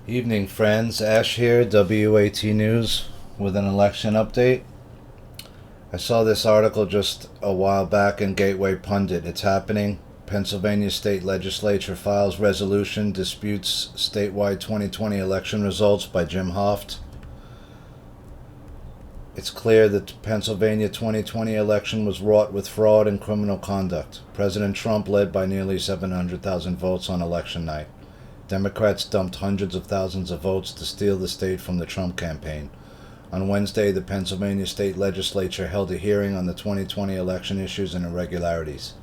Evening, friends. Ash here, WAT News, with an election update. I saw this article just a while back in Gateway Pundit. It's happening. Pennsylvania State Legislature files resolution disputes statewide 2020 election results by Jim Hoft. It's clear that the Pennsylvania 2020 election was wrought with fraud and criminal conduct. President Trump led by nearly 700,000 votes on election night. Democrats dumped hundreds of thousands of votes to steal the state from the Trump campaign. On Wednesday, the Pennsylvania State Legislature held a hearing on the 2020 election issues and irregularities.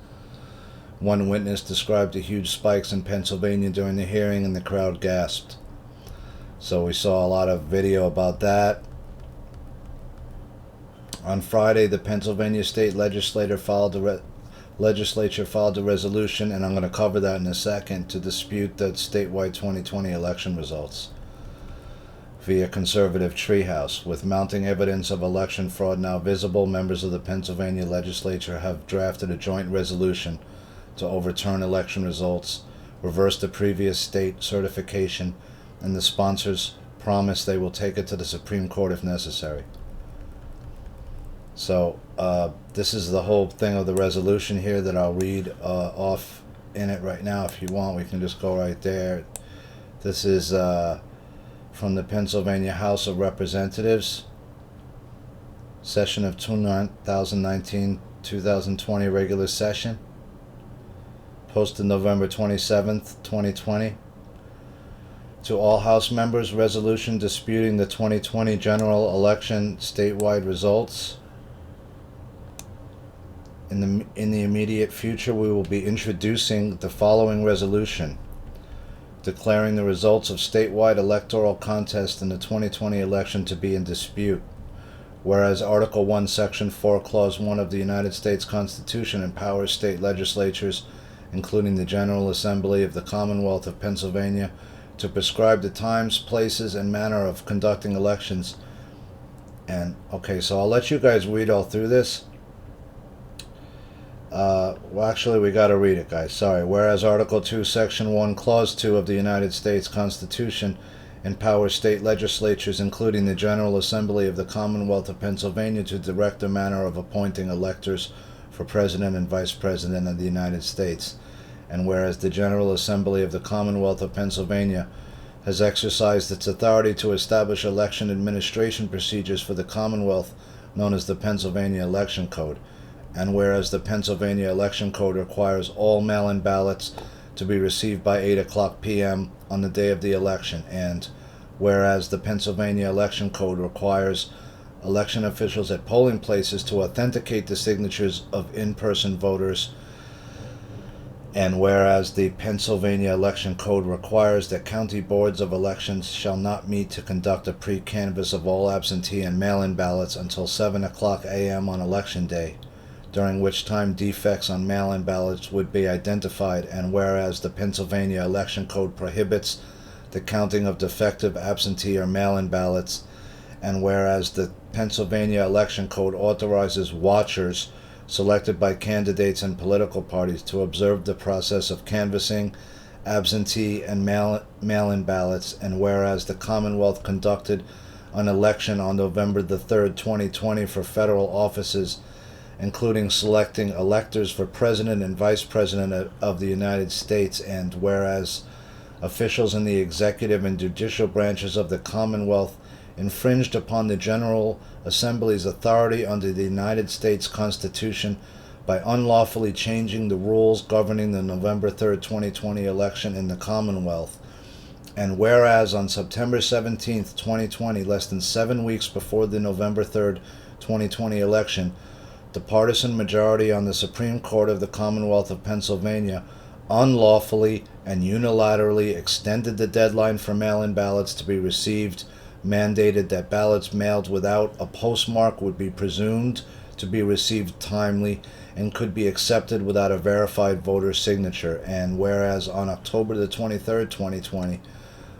One witness described the huge spikes in Pennsylvania during the hearing, and the crowd gasped. So we saw a lot of video about that. On Friday, the Pennsylvania State Legislature filed a resolution, and I'm going to cover that in a second, to dispute the statewide 2020 election results via conservative treehouse. With mounting evidence of election fraud now visible, members of the Pennsylvania Legislature have drafted a joint resolution to overturn election results, reverse the previous state certification, and the sponsors promise they will take it to the Supreme Court if necessary. So this is the whole thing of the resolution here that I'll read off in it right now. If you want, we can just go right there. This is from the Pennsylvania House of Representatives, session of 2019-2020 regular session, posted November 27th, 2020. To all House members, resolution disputing the 2020 general election statewide results. In the immediate future, we will be introducing the following resolution: declaring the results of statewide electoral contest in the 2020 election to be in dispute. Whereas Article 1, Section 4, Clause 1 of the United States Constitution empowers state legislatures, including the General Assembly of the Commonwealth of Pennsylvania, to prescribe the times, places, and manner of conducting elections. And, okay, so I'll let you guys read all through this. Well, actually, we got to read it, guys. Sorry. Whereas Article 2, Section 1, Clause 2 of the United States Constitution empowers state legislatures, including the General Assembly of the Commonwealth of Pennsylvania, to direct the manner of appointing electors for President and Vice President of the United States. And whereas the General Assembly of the Commonwealth of Pennsylvania has exercised its authority to establish election administration procedures for the Commonwealth, known as the Pennsylvania Election Code. And whereas the Pennsylvania Election Code requires all mail-in ballots to be received by 8 o'clock p.m. on the day of the election. And whereas the Pennsylvania Election Code requires election officials at polling places to authenticate the signatures of in-person voters. And whereas the Pennsylvania Election Code requires that county boards of elections shall not meet to conduct a pre-canvass of all absentee and mail-in ballots until 7 o'clock a.m. on Election Day, during which time defects on mail-in ballots would be identified. And whereas the Pennsylvania Election Code prohibits the counting of defective absentee or mail-in ballots, and whereas the Pennsylvania Election Code authorizes watchers selected by candidates and political parties to observe the process of canvassing absentee and mail-in ballots, and whereas the Commonwealth conducted an election on November the 3rd, 2020 for federal offices, including selecting electors for President and Vice President of the United States. And whereas officials in the executive and judicial branches of the Commonwealth infringed upon the General Assembly's authority under the United States Constitution by unlawfully changing the rules governing the November 3rd, 2020 election in the Commonwealth. And whereas on September 17th, 2020, less than 7 weeks before the November 3rd, 2020 election, the partisan majority on the Supreme Court of the Commonwealth of Pennsylvania unlawfully and unilaterally extended the deadline for mail-in ballots to be received, mandated that ballots mailed without a postmark would be presumed to be received timely and could be accepted without a verified voter's signature. And whereas on October the 23rd, 2020,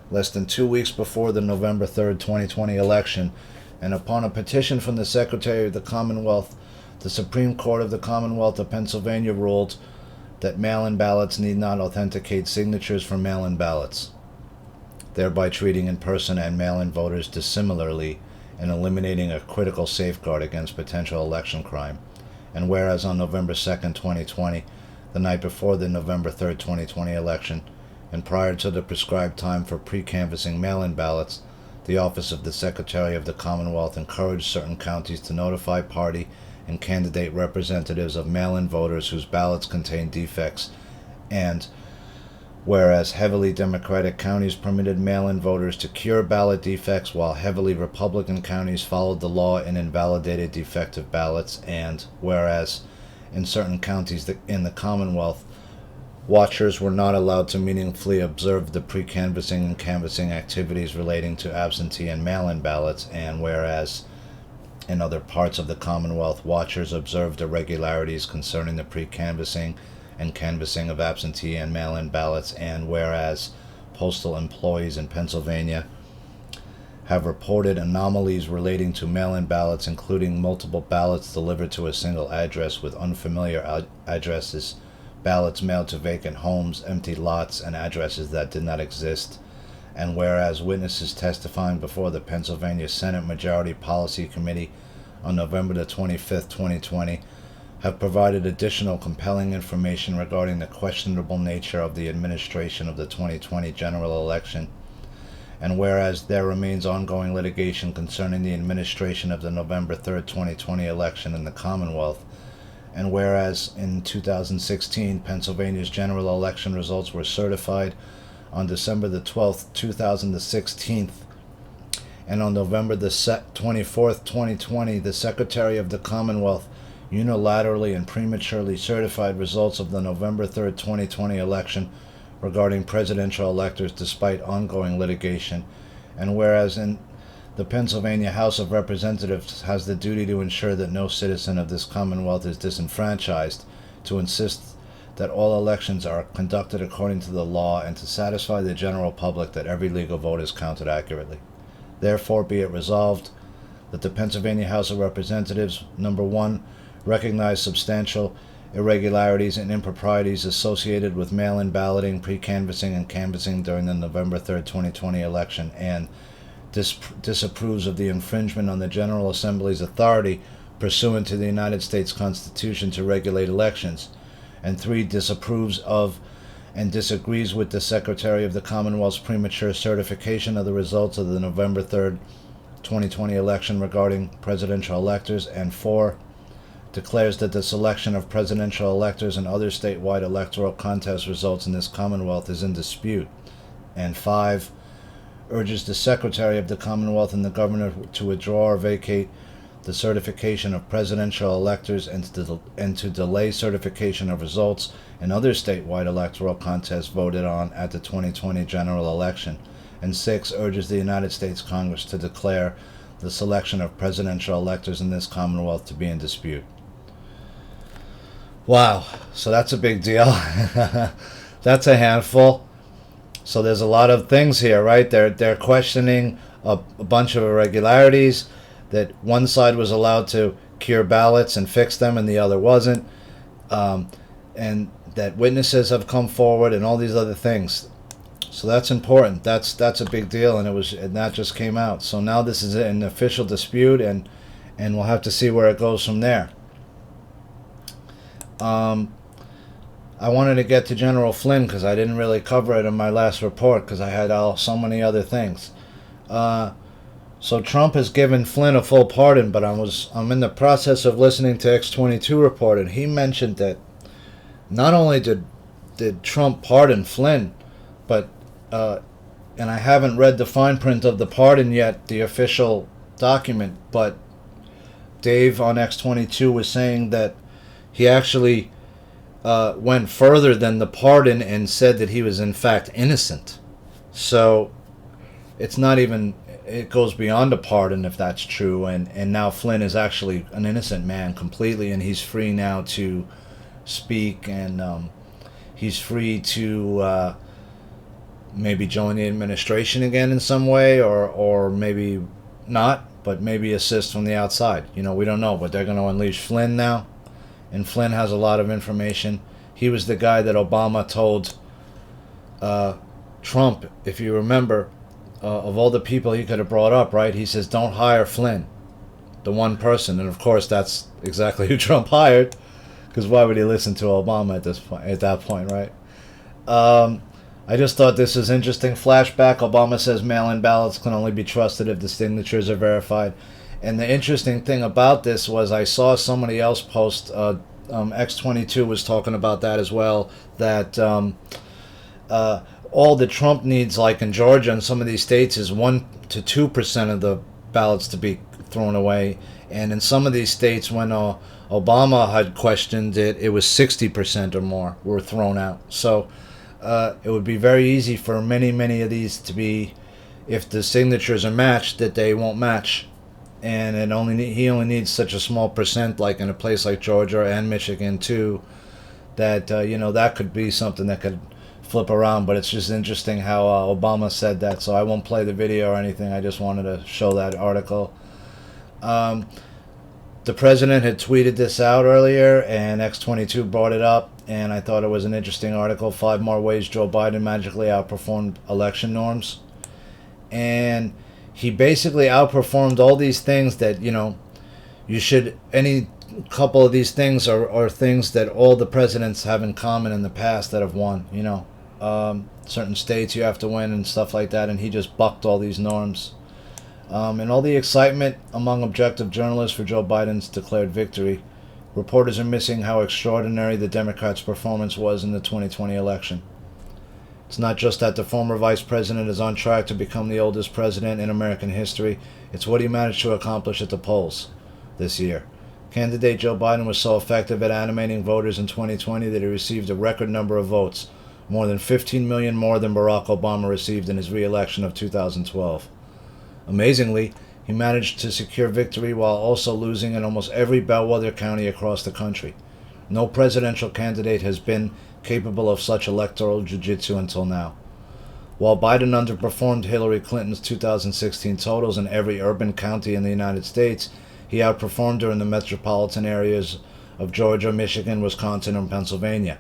less than 2 weeks before the November 3rd, 2020 election, and upon a petition from the Secretary of the Commonwealth, the Supreme Court of the Commonwealth of Pennsylvania ruled that mail-in ballots need not authenticate signatures for mail-in ballots. thereby treating in-person and mail-in voters dissimilarly and eliminating a critical safeguard against potential election crime. And whereas on November 2nd, 2020, the night before the November 3rd, 2020 election, and prior to the prescribed time for pre-canvassing mail-in ballots, the Office of the Secretary of the Commonwealth encouraged certain counties to notify party and candidate representatives of mail-in voters whose ballots contained defects, and whereas heavily Democratic counties permitted mail-in voters to cure ballot defects while heavily Republican counties followed the law and invalidated defective ballots, and whereas in certain counties in the Commonwealth, watchers were not allowed to meaningfully observe the pre-canvassing and canvassing activities relating to absentee and mail-in ballots, and whereas in other parts of the Commonwealth, watchers observed irregularities concerning the pre-canvassing and canvassing of absentee and mail-in ballots, and whereas postal employees in Pennsylvania have reported anomalies relating to mail-in ballots, including multiple ballots delivered to a single address with unfamiliar addresses, ballots mailed to vacant homes, empty lots, and addresses that did not exist, and whereas witnesses testifying before the Pennsylvania Senate Majority Policy Committee on November the 25th, 2020, have provided additional compelling information regarding the questionable nature of the administration of the 2020 general election, and whereas there remains ongoing litigation concerning the administration of the November 3rd, 2020 election in the Commonwealth, and whereas in 2016 Pennsylvania's general election results were certified on December the 12th, 2016, and on November the 24th, 2020, the Secretary of the Commonwealth unilaterally and prematurely certified results of the November 3rd, 2020 election regarding presidential electors despite ongoing litigation, and whereas in the Pennsylvania House of Representatives has the duty to ensure that no citizen of this Commonwealth is disenfranchised, to insist that all elections are conducted according to the law, and to satisfy the general public that every legal vote is counted accurately. Therefore, be it resolved that the Pennsylvania House of Representatives, number 1, recognize substantial irregularities and improprieties associated with mail-in balloting, pre-canvassing, and canvassing during the November 3rd, 2020 election, and disapproves of the infringement on the General Assembly's authority pursuant to the United States Constitution to regulate elections, and 3, disapproves of and disagrees with the Secretary of the Commonwealth's premature certification of the results of the November 3rd, 2020 election regarding presidential electors, and 4, declares that the selection of presidential electors and other statewide electoral contest results in this Commonwealth is in dispute, and 5, urges the Secretary of the Commonwealth and the Governor to withdraw or vacate the certification of presidential electors and to delay certification of results in other statewide electoral contests voted on at the 2020 general election, and 6, urges the United States Congress to declare the selection of presidential electors in this Commonwealth to be in dispute. Wow, so that's a big deal. That's a handful. So there's a lot of things here, right? They're questioning a bunch of irregularities, that one side was allowed to cure ballots and fix them and the other wasn't, and that witnesses have come forward and all these other things. So that's important. That's a big deal, and that just came out. So now this is an official dispute, and we'll have to see where it goes from there. I wanted to get to General Flynn because I didn't really cover it in my last report because I had so many other things. So Trump has given Flynn a full pardon, but I'm in the process of listening to X22 report, and he mentioned that not only did Trump pardon Flynn, but and I haven't read the fine print of the pardon yet, the official document, but Dave on X22 was saying that he actually went further than the pardon and said that he was in fact innocent. So it's not even, it goes beyond a pardon if that's true, and now Flynn is actually an innocent man completely, and he's free now to speak, and he's free to maybe join the administration again in some way, or maybe not, but maybe assist from the outside. We don't know, but they're going to unleash Flynn now. And Flynn has a lot of information. He was the guy that Obama told Trump, if you remember, of all the people he could have brought up, right? He says, don't hire Flynn, the one person. And of course, that's exactly who Trump hired, because why would he listen to Obama at that point, right? I just thought this was interesting. Flashback, Obama says mail-in ballots can only be trusted if the signatures are verified. And the interesting thing about this was I saw somebody else post, X22 was talking about that as well, that all that Trump needs, like in Georgia and some of these states, is 1 to 2% of the ballots to be thrown away. And in some of these states, when Obama had questioned it, it was 60% or more were thrown out. So it would be very easy for many of these to be, if the signatures are matched, that they won't match. And he only needs such a small percent, like in a place like Georgia and Michigan too, that that could be something that could flip around. But it's just interesting how Obama said that. So I won't play the video or anything. I just wanted to show that article. The president had tweeted this out earlier, and X22 brought it up, and I thought it was an interesting article. 5 more ways Joe Biden magically outperformed election norms. And he basically outperformed all these things that, any couple of these things are things that all the presidents have in common in the past that have won, certain states you have to win and stuff like that, and he just bucked all these norms. And all the excitement among objective journalists for Joe Biden's declared victory, reporters are missing how extraordinary the Democrats' performance was in the 2020 election. It's not just that the former vice president is on track to become the oldest president in American history, it's what he managed to accomplish at the polls this year. Candidate Joe Biden was so effective at animating voters in 2020 that he received a record number of votes, more than 15 million more than Barack Obama received in his re-election of 2012. Amazingly, he managed to secure victory while also losing in almost every bellwether county across the country. No presidential candidate has been capable of such electoral jiu-jitsu until now. While Biden underperformed Hillary Clinton's 2016 totals in every urban county in the United States, he outperformed her in the metropolitan areas of Georgia, Michigan, Wisconsin, and Pennsylvania.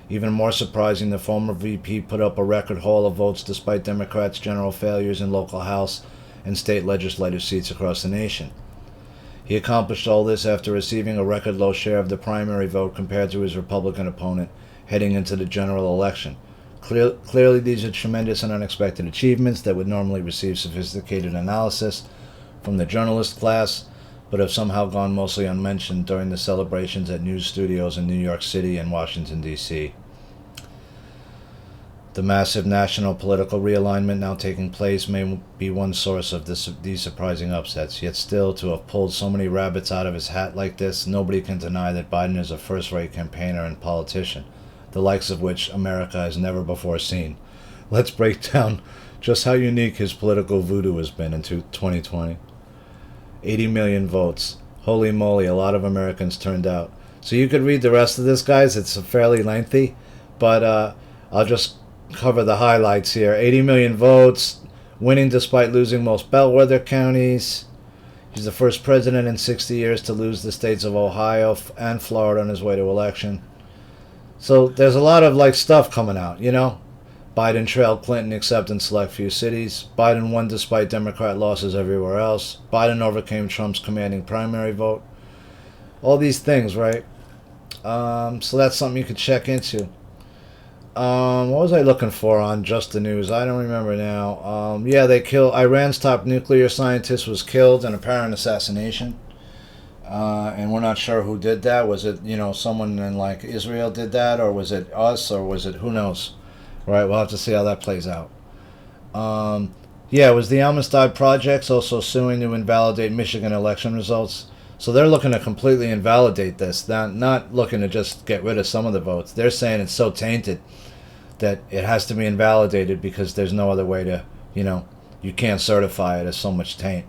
Even more surprising, the former VP put up a record haul of votes despite Democrats' general failures in local House and state legislative seats across the nation. He accomplished all this after receiving a record low share of the primary vote compared to his Republican opponent heading into the general election. Clearly, these are tremendous and unexpected achievements that would normally receive sophisticated analysis from the journalist class, but have somehow gone mostly unmentioned during the celebrations at news studios in New York City and Washington, D.C. The massive national political realignment now taking place may be one source of these surprising upsets, yet still, to have pulled so many rabbits out of his hat like this, nobody can deny that Biden is a first-rate campaigner and politician, the likes of which America has never before seen. Let's break down just how unique his political voodoo has been in 2020. 80 million votes. Holy moly, a lot of Americans turned out. So you could read the rest of this, guys. It's fairly lengthy, but I'll just cover the highlights here. 80 million votes, winning despite losing most bellwether counties. He's the first president in 60 years to lose the states of Ohio and Florida on his way to election. So there's a lot of stuff coming out, Biden trailed Clinton except in select few cities. Biden won despite Democrat losses everywhere else. Biden overcame Trump's commanding primary vote. All these things, right? So that's something you could check into. What was I looking for on Just the News? I don't remember now. They killed Iran's top nuclear scientist was killed in apparent assassination. And we're not sure who did that. Was it, someone in Israel did that, or was it us, or was it, who knows? Right, we'll have to see how that plays out. It was the Amistad Project also suing to invalidate Michigan election results. So they're looking to completely invalidate this, not looking to just get rid of some of the votes. They're saying it's so tainted that it has to be invalidated because there's no other way to, you can't certify it as so much taint.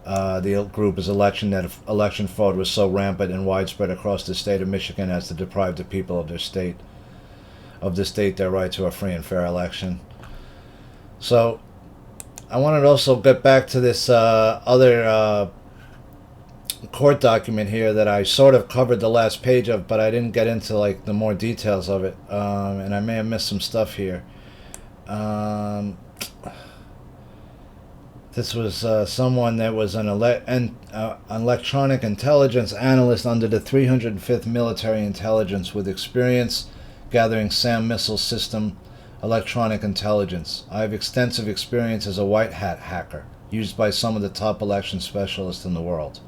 The group is alleging that election fraud was so rampant and widespread across the state of Michigan as to deprive the people of the state their right to a free and fair election. So I wanted to also get back to this other court document here that I sort of covered the last page of, but I didn't get into the more details of it, and I may have missed some stuff here. This was someone that was an electronic intelligence analyst under the 305th Military Intelligence with experience gathering SAM missile system electronic intelligence. I have extensive experience as a white hat hacker, used by some of the top election specialists in the world.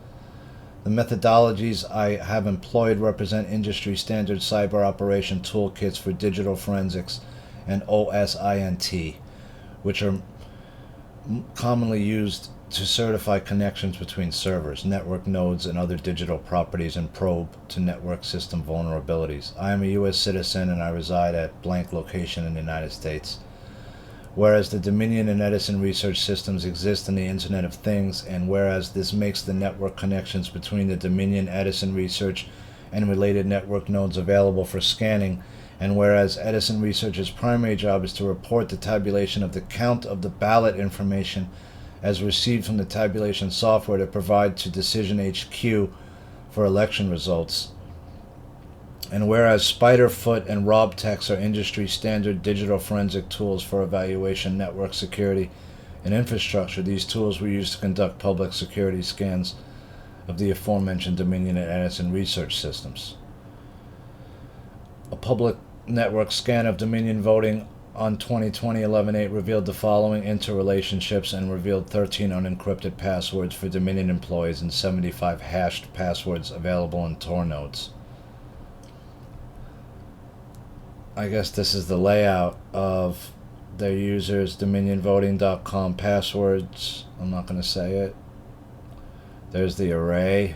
The methodologies I have employed represent industry standard cyber operation toolkits for digital forensics and OSINT, which are commonly used to certify connections between servers, network nodes, and other digital properties and probe to network system vulnerabilities. I am a U.S. citizen and I reside at blank location in the United States. Whereas the Dominion and Edison research systems exist in the Internet of Things, and whereas this makes the network connections between the Dominion Edison research and related network nodes available for scanning, and whereas Edison Research's primary job is to report the tabulation of the count of the ballot information as received from the tabulation software to provide to Decision HQ for election results, and whereas Spiderfoot and RobTex are industry standard digital forensic tools for evaluation network security and infrastructure, these tools were used to conduct public security scans of the aforementioned Dominion and Edison research systems. A public network scan of Dominion voting on 2020 11/8 revealed the following interrelationships and revealed 13 unencrypted passwords for Dominion employees and 75 hashed passwords available in Tor nodes. I guess this is the layout of their users, dominionvoting.com passwords. I'm not going to say it. There's the array.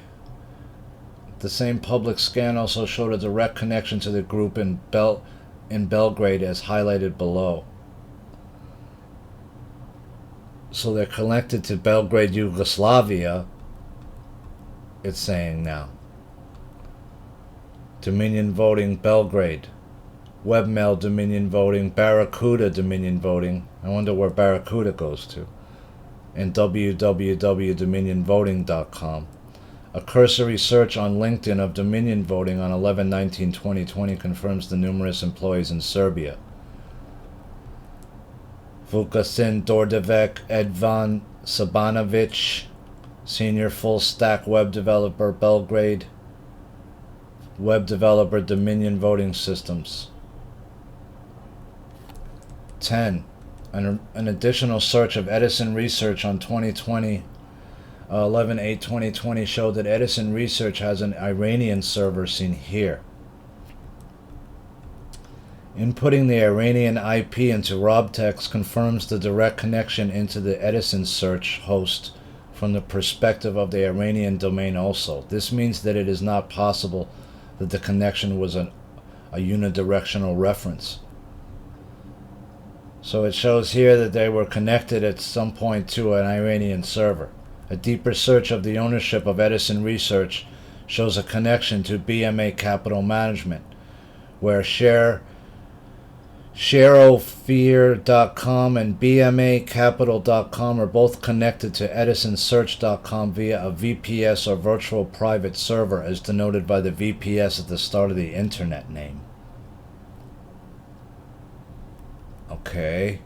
The same public scan also showed a direct connection to the group in Belgrade as highlighted below. So they're connected to Belgrade, Yugoslavia, it's saying now. Dominion Voting Belgrade. Webmail Dominion Voting. Barracuda Dominion Voting. I wonder where Barracuda goes to. And www.dominionvoting.com. A cursory search on LinkedIn of Dominion Voting on 11/19/2020 confirms the numerous employees in Serbia. Vukasin Dordevek Edvan Sabanovic, Senior Full Stack Web Developer Belgrade, Web Developer Dominion Voting Systems. 10. An additional search of Edison Research on 2020 11/8/2020 showed that Edison Research has an Iranian server seen here. Inputting the Iranian IP into RobTex confirms the direct connection into the Edison search host from the perspective of the Iranian domain also. This means that it is not possible that the connection was a unidirectional reference. So it shows here that they were connected at some point to an Iranian server. A deeper search of the ownership of Edison Research shows a connection to BMA Capital Management, where ShareOfear.com and BMACapital.com are both connected to EdisonSearch.com via a VPS or virtual private server, as denoted by the VPS at the start of the internet name. Okay.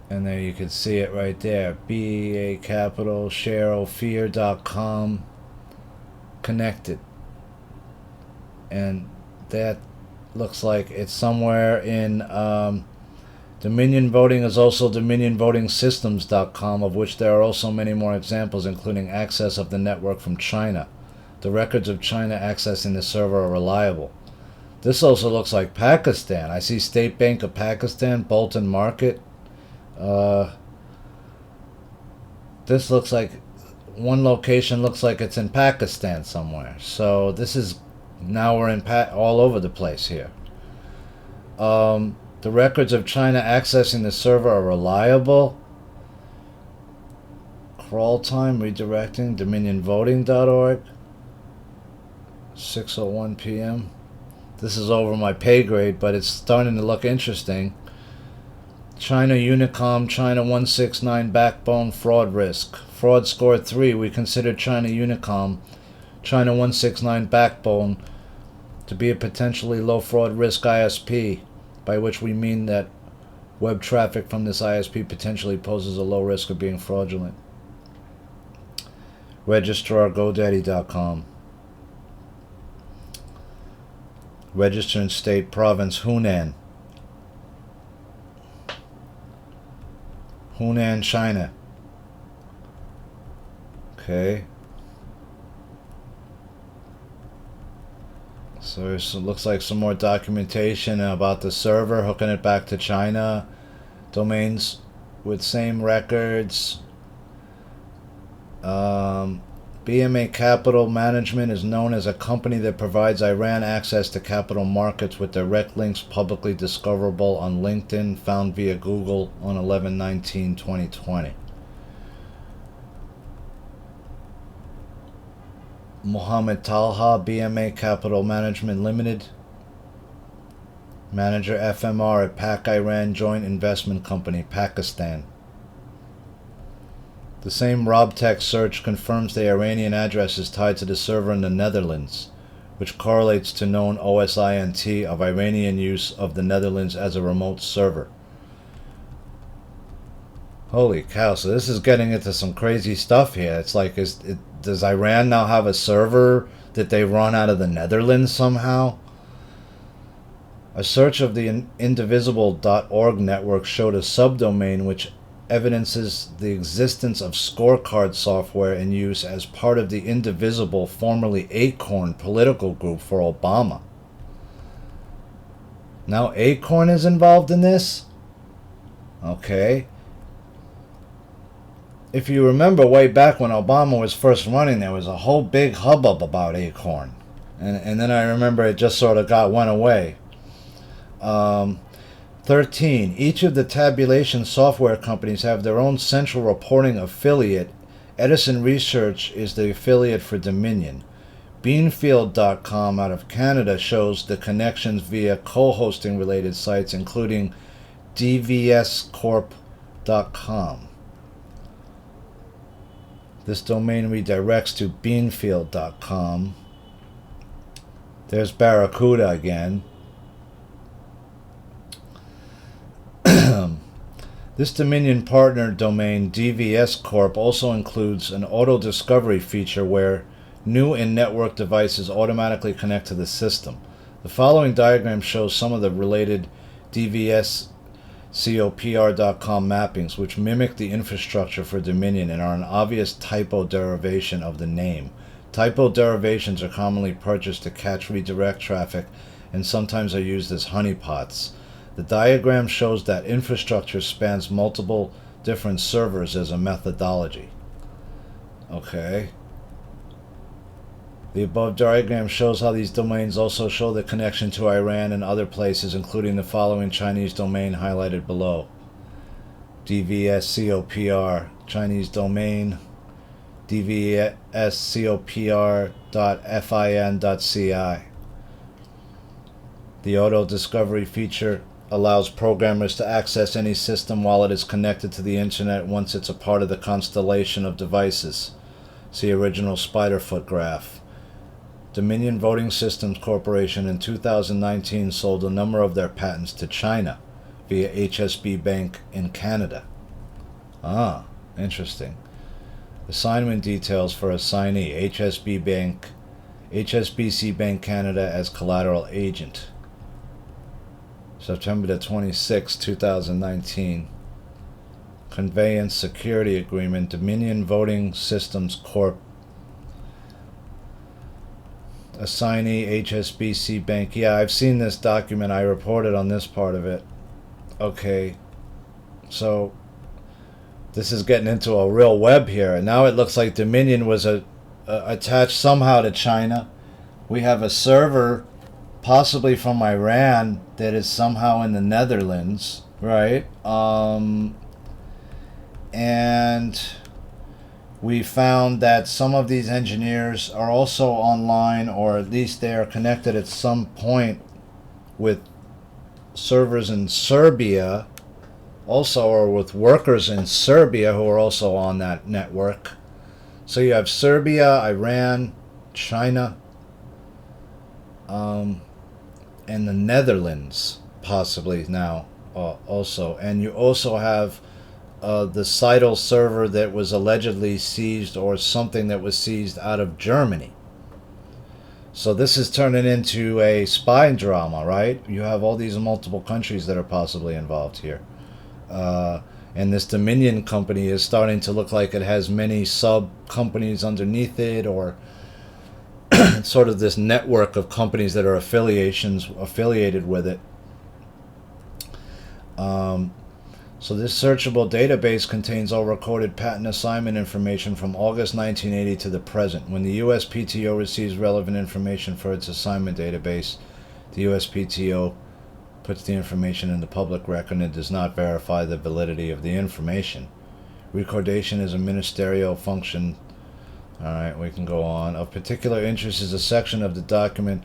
And there you can see it right there. BA Capital, ShareOfear.com, connected. And that looks like it's somewhere in Dominion Voting is also DominionVotingSystems.com, of which there are also many more examples, including access of the network from China. The records of China accessing the server are reliable. This also looks like Pakistan. I see State Bank of Pakistan, Bolton Market. This looks like one location looks like it's in Pakistan somewhere. So this is now we're in all over the place here. The records of China accessing the server are reliable. Crawl time redirecting dominionvoting.org. 6:01 p.m. This is over my pay grade, but it's starting to look interesting. China Unicom, China 169 backbone fraud risk. Fraud score 3. We consider China Unicom, China 169 backbone to be a potentially low fraud risk ISP, by which we mean that Web traffic from this ISP potentially poses a low risk of being fraudulent. Registrar GoDaddy.com. Register in state province Hunan. Hunan, China. Okay. So it looks like some more documentation about the server, hooking it back to China. Domains with same records. BMA Capital Management is known as a company that provides Iran access to capital markets with direct links publicly discoverable on LinkedIn, found via Google on 11/19/2020. Mohammed Talha, BMA Capital Management Limited. Manager FMR at Pak Iran Joint Investment Company, Pakistan. The same RobTech search confirms the Iranian address is tied to the server in the Netherlands, which correlates to known OSINT of Iranian use of the Netherlands as a remote server. Holy cow, so this is getting into some crazy stuff here. It's like, does Iran now have a server that they run out of the Netherlands somehow? A search of the indivisible.org network showed a subdomain which evidences the existence of scorecard software in use as part of the Indivisible, formerly Acorn, political group for Obama. Now Acorn is involved in this? Okay. If you remember way back when Obama was first running, there was a whole big hubbub about Acorn. And then I remember it just sort of went away. 13. Each of the tabulation software companies have their own central reporting affiliate. Edison Research is the affiliate for Dominion. Beanfield.com out of Canada shows the connections via co-hosting related sites, including dvscorp.com. This domain redirects to beanfield.com. There's Barracuda again. This Dominion partner domain, DVS Corp, also includes an auto discovery feature where new in-network devices automatically connect to the system. The following diagram shows some of the related DVSCOPR.com mappings, which mimic the infrastructure for Dominion and are an obvious typo derivation of the name. Typo derivations are commonly purchased to catch redirect traffic and sometimes are used as honeypots. The diagram shows that infrastructure spans multiple different servers as a methodology. Okay. The above diagram shows how these domains also show the connection to Iran and other places, including the following Chinese domain highlighted below. DVSCOPR, Chinese domain, dvscopr.fin.ci. The auto discovery feature allows programmers to access any system while it is connected to the internet once it's a part of the constellation of devices. See original Spiderfoot graph. Dominion Voting Systems Corporation in 2019 sold a number of their patents to China via HSB Bank in Canada. Ah, interesting. Assignment details for assignee, HSBC Bank Canada as collateral agent. September the 26th, 2019. Conveyance Security Agreement, Dominion Voting Systems Corp. Assignee, HSBC Bank. Yeah, I've seen this document. I reported on this part of it. Okay. So, this is getting into a real web here. And now it looks like Dominion was attached somehow to China. We have a server possibly from Iran that is somehow in the Netherlands, right? And we found that some of these engineers are also online, or at least they are connected at some point with servers in Serbia, also, or with workers in Serbia who are also on that network. So you have Serbia, Iran, China, and the Netherlands possibly now also. And you also have the Seidel server that was allegedly seized, or something that was seized out of Germany. So this is turning into a spy drama, right? You have all these multiple countries that are possibly involved here. And this Dominion company is starting to look like it has many sub-companies underneath it, or sort of this network of companies that are affiliated with it. So this searchable database contains all recorded patent assignment information from August 1980 to the present. When the USPTO receives relevant information for its assignment database, the USPTO puts the information in the public record and does not verify the validity of the information. Recordation is a ministerial function. Alright, we can go on. Of particular interest is a section of the document,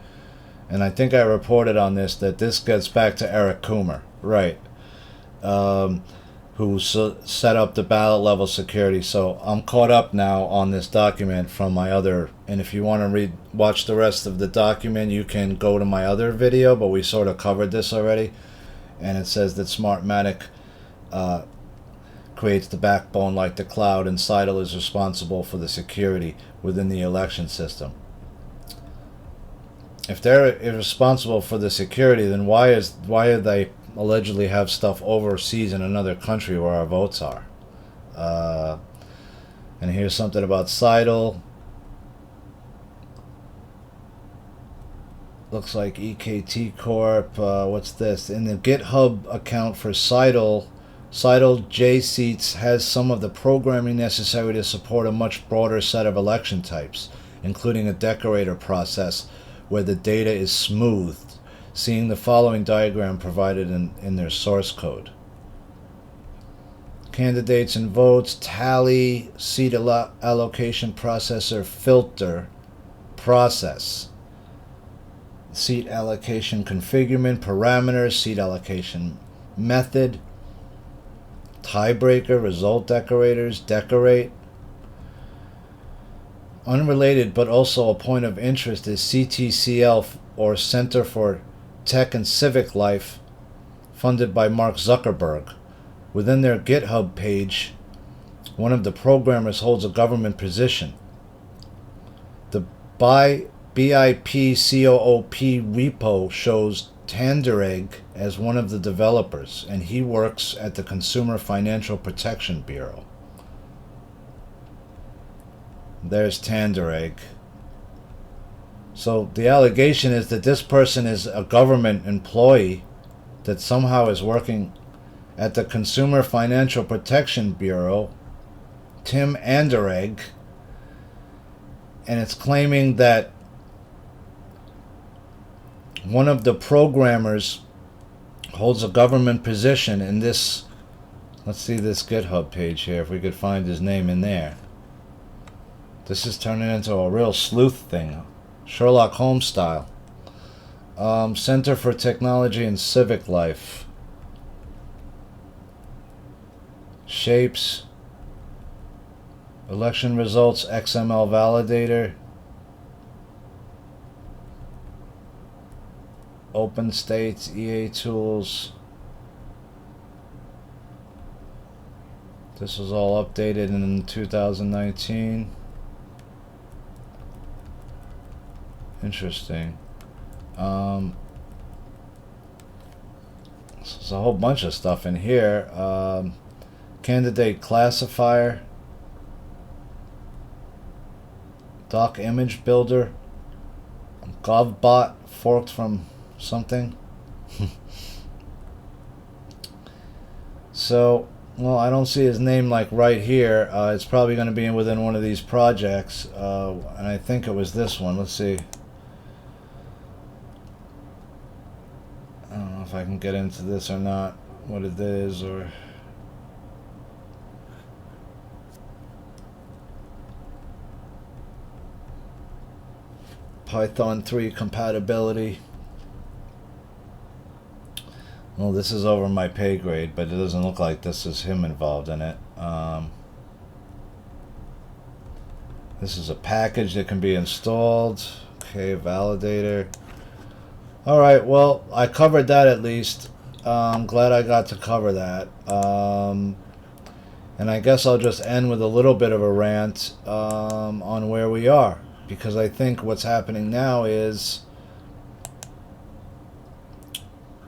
and I think I reported on this, that this gets back to Eric Coomer. Right. Who set up the ballot level security. So I'm caught up now on this document from my other, and if you want to watch the rest of the document, you can go to my other video, but we sort of covered this already. And it says that Smartmatic creates the backbone like the cloud, and Seidel is responsible for the security within the election system. If they're responsible for the security, then why are they allegedly have stuff overseas in another country where our votes are? And here's something about Seidel. Looks like EKT Corp. What's this? In the GitHub account for Seidel JSeats has some of the programming necessary to support a much broader set of election types, including a decorator process where the data is smoothed, seeing the following diagram provided in their source code. Candidates and votes, tally, seat allocation processor, filter, process, seat allocation configurement, parameters, seat allocation method, tiebreaker, result decorators, decorate. Unrelated but also a point of interest is CTCL, or Center for Tech and Civic Life, funded by Mark Zuckerberg. Within their GitHub page, one of the programmers holds a government position. The BIP COOP repo shows Tandereg as one of the developers, and he works at the Consumer Financial Protection Bureau. There's Tandereg. So the allegation is that this person is a government employee that somehow is working at the Consumer Financial Protection Bureau, Tim Anderegg, and it's claiming that one of the programmers holds a government position in this. Let's see this GitHub page here, if we could find his name in there. This is turning into a real sleuth thing, Sherlock Holmes style. Center for Technology and Civic Life. Shapes. Election results, XML validator. Open States, EA Tools. This was all updated in 2019. Interesting. There's a whole bunch of stuff in here. Candidate classifier. Doc image builder. GovBot forked from something. So, well, I don't see his name like right here. It's probably going to be within one of these projects, and I think it was this one. Let's see. I don't know if I can get into this or not, what it is, or Python 3 compatibility. Well, this is over my pay grade, but it doesn't look like this is him involved in it. This is a package that can be installed. Okay, validator. Alright, well, I covered that at least. I'm glad I got to cover that. And I guess I'll just end with a little bit of a rant on where we are. Because I think what's happening now is,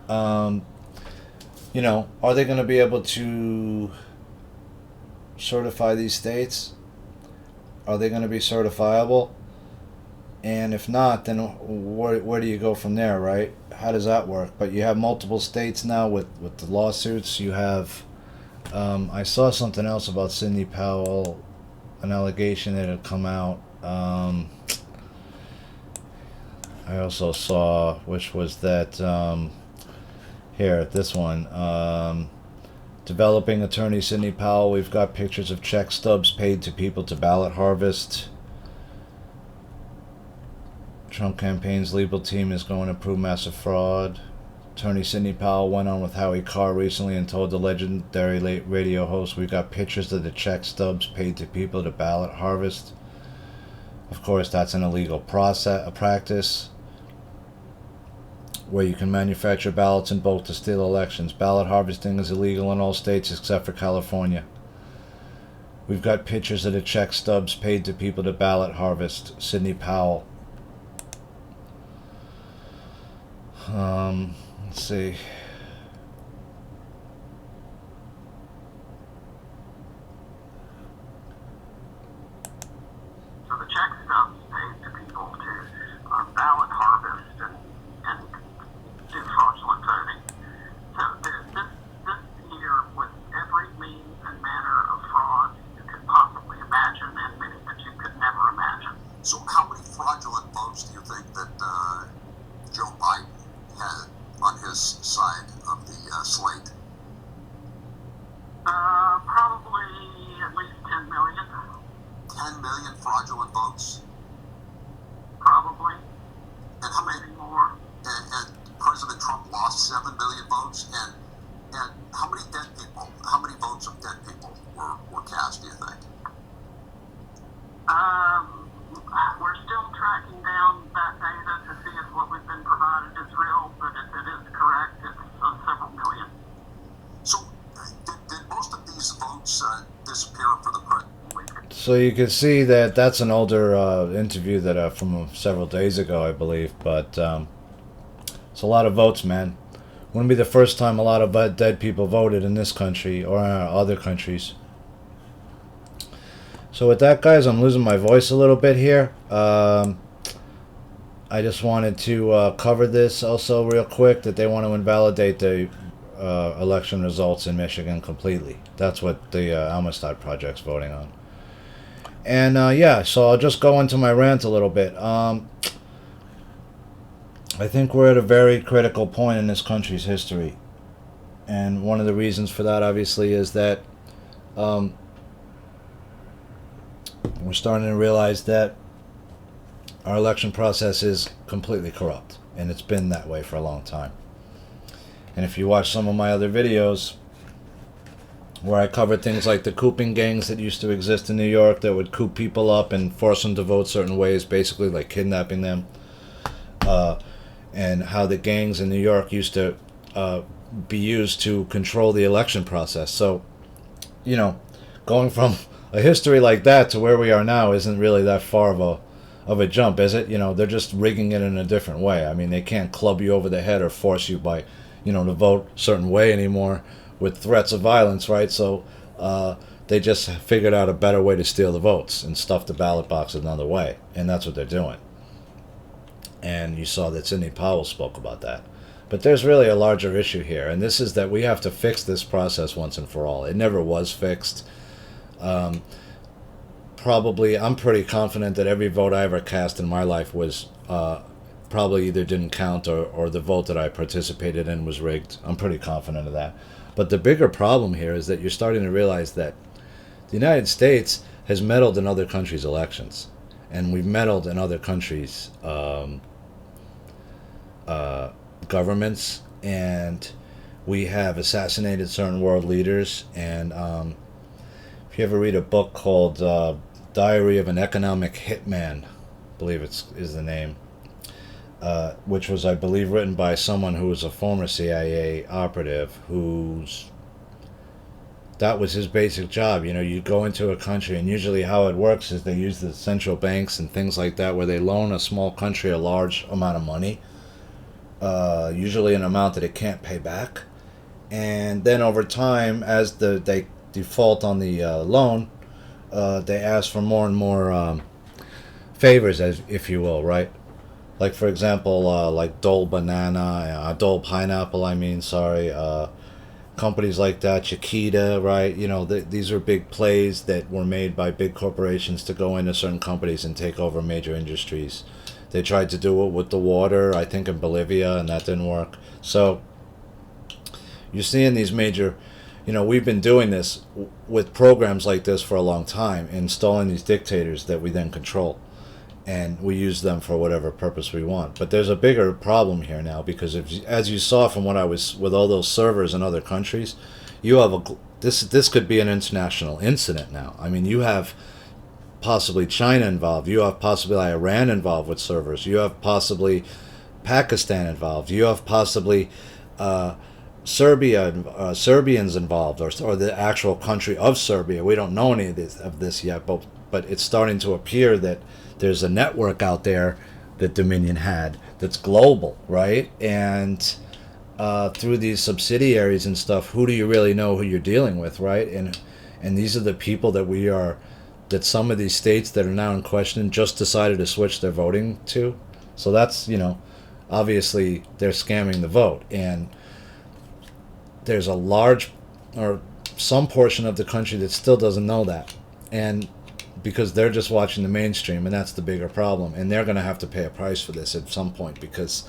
are they going to be able to certify these states? Are they going to be certifiable? And if not, then where do you go from there, right? How does that work? But you have multiple states now with the lawsuits. You have, I saw something else about Sidney Powell, an allegation that had come out. I also saw, which was that, here, this one, developing attorney Sidney Powell, we've got pictures of check stubs paid to people to ballot harvest. Trump campaign's legal team is going to prove massive fraud. Attorney Sidney Powell went on with Howie Carr recently and told the legendary late radio host, "We got pictures of the check stubs paid to people to ballot harvest." Of course, that's an illegal practice where you can manufacture ballots in bulk to steal elections. Ballot harvesting is illegal in all states except for California. We've got pictures of the check stubs paid to people to ballot harvest. Sidney Powell. Let's see. So the check stubs paid to people to ballot harvest and do fraudulent voting. So this year was every means and manner of fraud you could possibly imagine, and many that you could never imagine. So how many fraudulent votes do you think that Joe Biden had on his side of the slate? Probably at least 10 million. 10 million fraudulent votes? Probably. And how many more? And President Trump lost 7 million votes? And how many dead people, how many votes of dead people were cast, do you think? We're still tracking down that data to see if what we've been provided is real, but if it is correct, it's several million. So, did most of these votes disappear for the president? So you can see that that's an older interview that from several days ago, I believe. But it's a lot of votes, man. Wouldn't be the first time a lot of dead people voted in this country or other countries. So with that, guys, I'm losing my voice a little bit here. I just wanted to cover this also real quick, that they want to invalidate the election results in Michigan completely. That's what the Amistad Project's voting on. And yeah, so I'll just go into my rant a little bit. I think we're at a very critical point in this country's history. And one of the reasons for that, obviously, is that we're starting to realize that our election process is completely corrupt. And it's been that way for a long time. And if you watch some of my other videos where I covered things like the cooping gangs that used to exist in New York that would coop people up and force them to vote certain ways, basically like kidnapping them, and how the gangs in New York used to be used to control the election process. So, going from a history like that to where we are now isn't really that far of a jump, is it? They're just rigging it in a different way. I mean, they can't club you over the head or force you by, to vote a certain way anymore with threats of violence, right? So they just figured out a better way to steal the votes and stuff the ballot box another way. And that's what they're doing. And you saw that Sidney Powell spoke about that. But there's really a larger issue here, and this is that we have to fix this process once and for all. It never was fixed. Probably, I'm pretty confident that every vote I ever cast in my life was probably either didn't count or the vote that I participated in was rigged. I'm pretty confident of that. But the bigger problem here is that you're starting to realize that the United States has meddled in other countries' elections. And we've meddled in other countries' governments, and we have assassinated certain world leaders. And if you ever read a book called Diary of an Economic Hitman, I believe is the name, which was, I believe, written by someone who was a former CIA operative that was his basic job. You go into a country, and usually how it works is they use the central banks and things like that, where they loan a small country a large amount of money, usually an amount that it can't pay back. And then over time, as they default on the loan, they ask for more and more favors, as if you will, right? Like, for example, like Dole Banana, Dole Pineapple, companies like that, Chiquita, right? These are big plays that were made by big corporations to go into certain companies and take over major industries. They tried to do it with the water, I think in Bolivia, and that didn't work. So you're seeing these major, we've been doing this with programs like this for a long time, installing these dictators that we then control. And we use them for whatever purpose we want. But there's a bigger problem here now, because as you saw from what I was with all those servers in other countries, you have this could be an international incident now. I mean, you have possibly China involved. You have possibly Iran involved with servers. You have possibly Pakistan involved. You have possibly Serbians involved, or the actual country of Serbia. We don't know any of this yet, but it's starting to appear that there's a network out there that Dominion had that's global, right? And through these subsidiaries and stuff, who do you really know who you're dealing with, right? And these are the people that some of these states that are now in question just decided to switch their voting to. So that's, obviously they're scamming the vote. And there's a large, or some portion of the country that still doesn't know that. And because they're just watching the mainstream, and that's the bigger problem. And they're going to have to pay a price for this at some point, because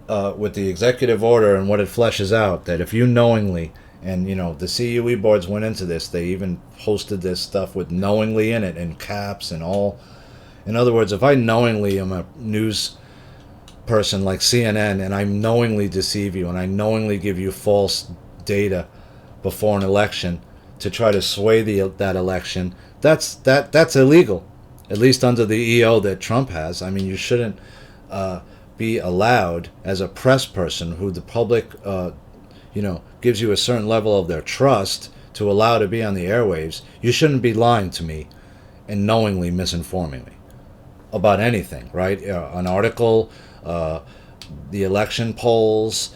with the executive order and what it fleshes out, that if you knowingly, and the CUE boards went into this, they even posted this stuff with knowingly in it, and caps and all. In other words, if I knowingly am a news person like CNN, and I knowingly deceive you, and I knowingly give you false data before an election to try to sway that election, that's illegal, at least under the EO that Trump has. I mean, you shouldn't be allowed, as a press person who the public gives you a certain level of their trust to allow to be on the airwaves, you shouldn't be lying to me and knowingly misinforming me about anything, right? An article, the election polls,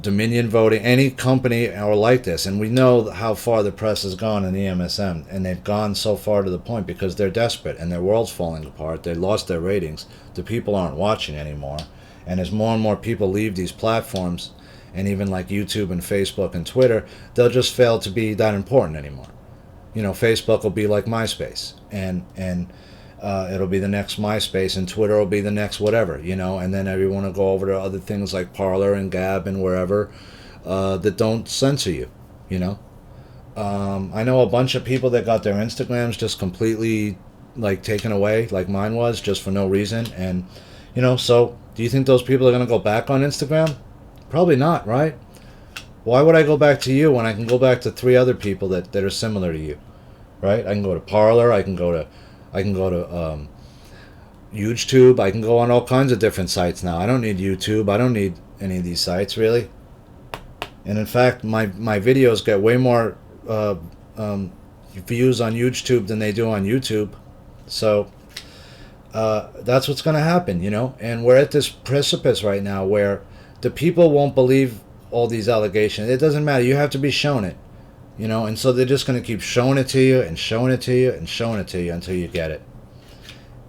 Dominion voting, any company or like this. And we know how far the press has gone in the MSM, and they've gone so far to the point because they're desperate and their world's falling apart. They lost their ratings. The people aren't watching anymore. And as more and more people leave these platforms, and even like YouTube and Facebook and Twitter, they'll just fail to be that important anymore. Facebook will be like MySpace, and it'll be the next MySpace, and Twitter will be the next whatever, and then everyone will go over to other things like Parler and Gab and wherever that don't censor you, I know a bunch of people that got their Instagrams just completely taken away, like mine was, just for no reason. And, so do you think those people are going to go back on Instagram? Probably not, right? Why would I go back to you when I can go back to 3 other people that are similar to you, right? I can go to Parler, I can go to YouTube. I can go on all kinds of different sites now. I don't need YouTube. I don't need any of these sites, really. And in fact, my videos get way more views on YouTube than they do on YouTube. So that's what's going to happen, And we're at this precipice right now where the people won't believe all these allegations. It doesn't matter. You have to be shown it, And so they're just going to keep showing it to you and showing it to you and showing it to you until you get it.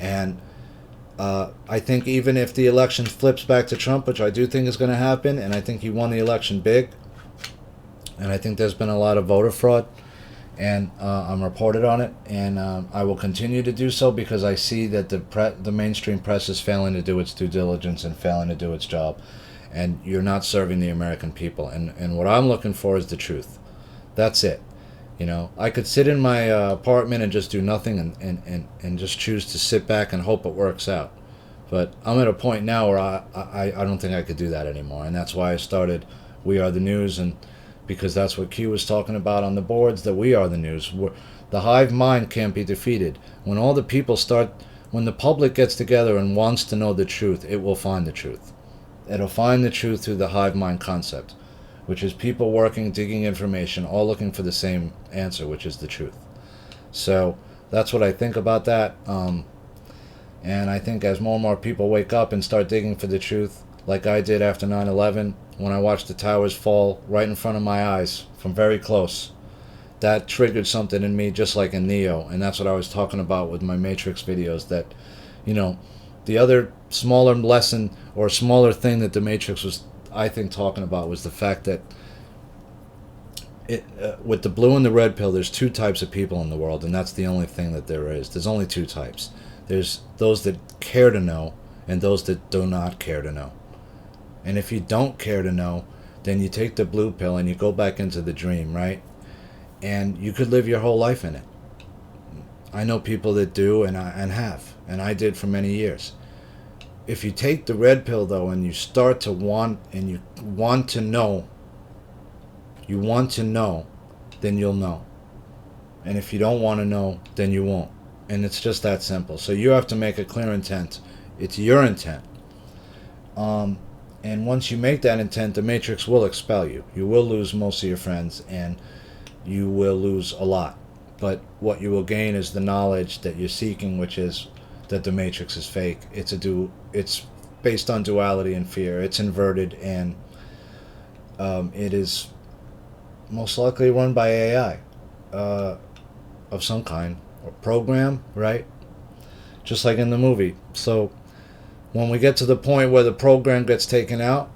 And I think even if the election flips back to Trump, which I do think is going to happen, and I think he won the election big, and I think there's been a lot of voter fraud, and I'm reported on it, and I will continue to do so, because I see that the mainstream press is failing to do its due diligence and failing to do its job, and you're not serving the American people. And what I'm looking for is the truth. That's it. I could sit in my apartment and just do nothing and just choose to sit back and hope it works out. But I'm at a point now where I don't think I could do that anymore. And that's why I started We Are the News, and because that's what Q was talking about on the boards, that we are the news. The hive mind can't be defeated. When when the public gets together and wants to know the truth, it will find the truth. It'll find the truth through the hive mind concept, which is people working, digging information, all looking for the same answer, which is the truth. So that's what I think about that. And I think as more and more people wake up and start digging for the truth, like I did after 9/11, when I watched the towers fall right in front of my eyes from very close, that triggered something in me, just like in Neo. And that's what I was talking about with my Matrix videos, that, you know, the other smaller lesson or smaller thing that the Matrix was, I think, talking about was the fact that with the blue and the red pill, there's two types of people in the world, and that's the only thing that there is. There's only two types. There's those that care to know and those that do not care to know. And if you don't care to know, then you take the blue pill and you go back into the dream, right? And you could live your whole life in it. I know people that do, and I did for many years. If you take the red pill, though, and you start to want, and you want to know, then you'll know. And if you don't want to know, then you won't. And it's just that simple. So you have to make a clear intent. It's your intent. And once you make that intent, the Matrix will expel you. You will lose most of your friends, and you will lose a lot. But what you will gain is the knowledge that you're seeking, which is that the Matrix is fake. It's based on duality and fear. It's inverted, and it is most likely run by AI of some kind, or program, right? Just like in the movie. So when we get to the point where the program gets taken out,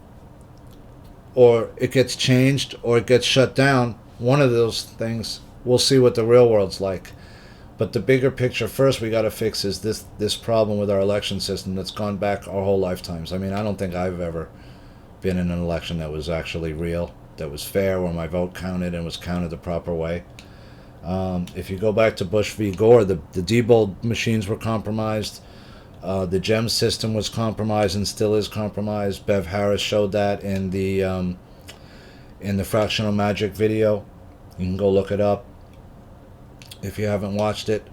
or it gets changed, or it gets shut down, one of those things, we'll see what the real world's like. But the bigger picture first we got to fix is this problem with our election system that's gone back our whole lifetimes. I mean, I don't think I've ever been in an election that was actually real, that was fair, where my vote counted and was counted the proper way. If you go back to Bush v. Gore, the Diebold machines were compromised. The GEM system was compromised and still is compromised. Bev Harris showed that in the Fractional Magic video. You can go look it up if you haven't watched it.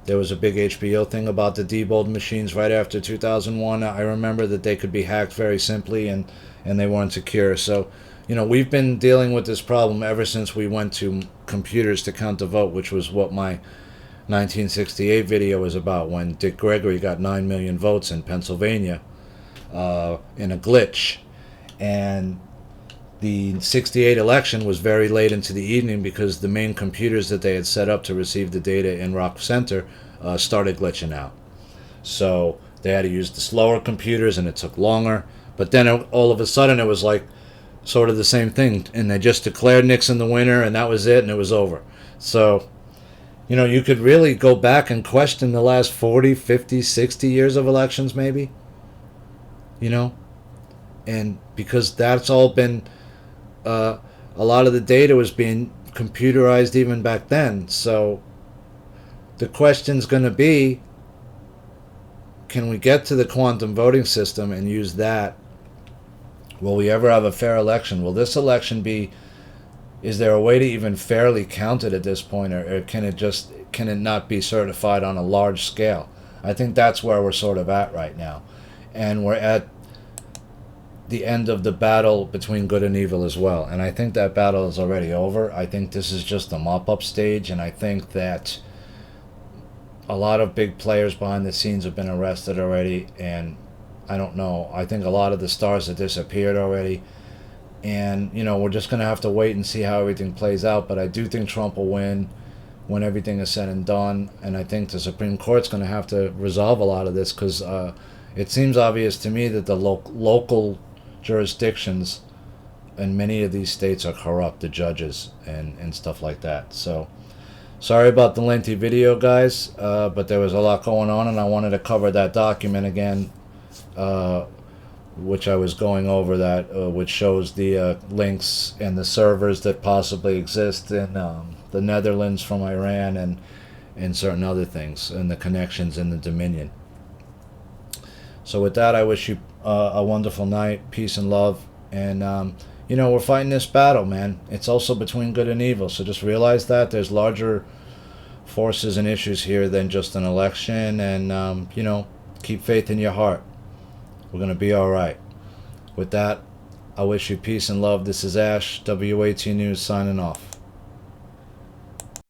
There was a big HBO thing about the Diebold machines right after 2001. I remember that they could be hacked very simply, and they weren't secure. So, you know, we've been dealing with this problem ever since we went to computers to count the vote, which was what my 1968 video was about, when Dick Gregory got 9 million votes in Pennsylvania in a glitch. And the 68 election was very late into the evening because the main computers that they had set up to receive the data in Rock Center started glitching out. So they had to use the slower computers, and it took longer. But then all of a sudden it was like sort of the same thing, and they just declared Nixon the winner, and that was it, and it was over. So, you know, you could really go back and question the last 40, 50, 60 years of elections, maybe. You know? And because that's all been... a lot of the data was being computerized even back then. So the question's going to be, can we get to the quantum voting system and use that? Will we ever have a fair election? Will this election be... Is there a way to even fairly count it at this point, or can it not be certified on a large scale? I think that's where we're sort of at right now. And we're at the end of the battle between good and evil as well. And I think that battle is already over. I think this is just the mop-up stage, and I think that a lot of big players behind the scenes have been arrested already, and I don't know. I think a lot of the stars have disappeared already. And, you know, we're just going to have to wait and see how everything plays out. But I do think Trump will win when everything is said and done. And I think the Supreme Court's going to have to resolve a lot of this, because it seems obvious to me that the local jurisdictions in many of these states are corrupt, the judges and stuff like that. So, sorry about the lengthy video, guys, but there was a lot going on, and I wanted to cover that document again, which I was going over, that which shows the links and the servers that possibly exist in the Netherlands from Iran, and certain other things, and the connections in the Dominion. So with that, I wish you a wonderful night, peace and love, and you know, we're fighting this battle, man. It's also between good and evil, so just realize that there's larger forces and issues here than just an election. And, keep faith in your heart. We're going to be all right. With that, I wish you peace and love. This is Ash, WAT News, signing off.